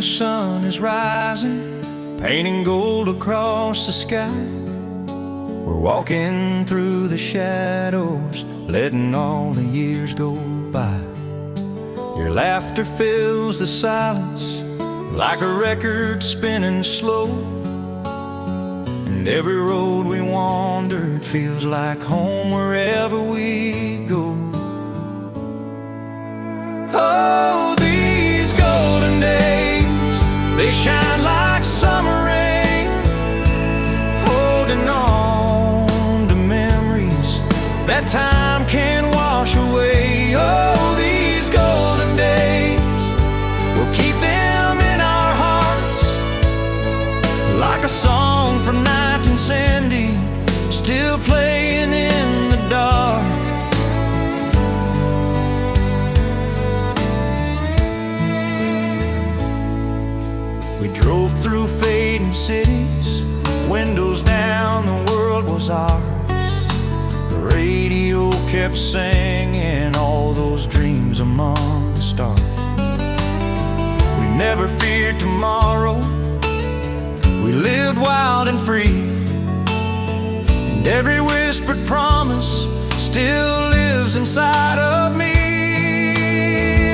sun is rising, painting gold across the sky. We're walking through the shadows, letting all the years go by. Your laughter fills the silence like a record spinning slow, and every road we wandered feels like home wherever we go. Oh, these golden days, they shine like summer rain, holding on to memories that time can't wash away. Oh, these golden days, we'll keep them in our hearts, like a song from 1970, still playing in the dark. We drove through fading cities, windows down, the world was ours. The radio kept singing all those dreams among the stars. We never feared tomorrow, we lived wild and free, and every whispered promise still lives inside of me.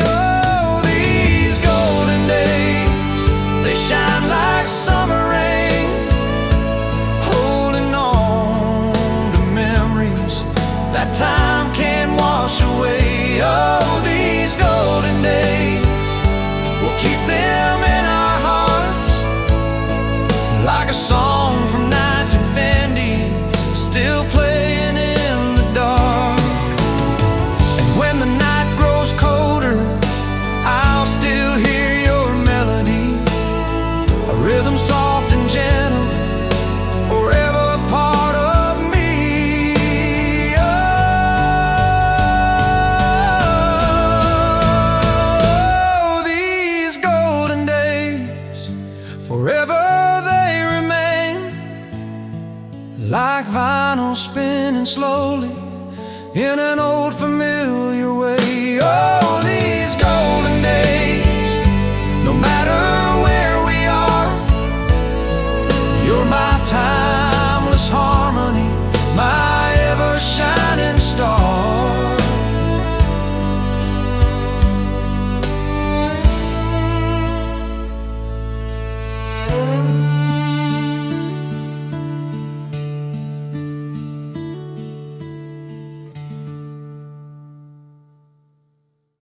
Oh, these golden days, they shine like summer rain, holding on to memories that time can't wash away. Oh, these golden days, we'll keep them in our hearts, like a song from 1950, still playing in the dark. And when the night grows colder, I'll still hear your melody, a rhythm soft and gentle, forever a part of me. Oh, these golden days, forever they remain, like vinyl spinning slowly in an old familiar way.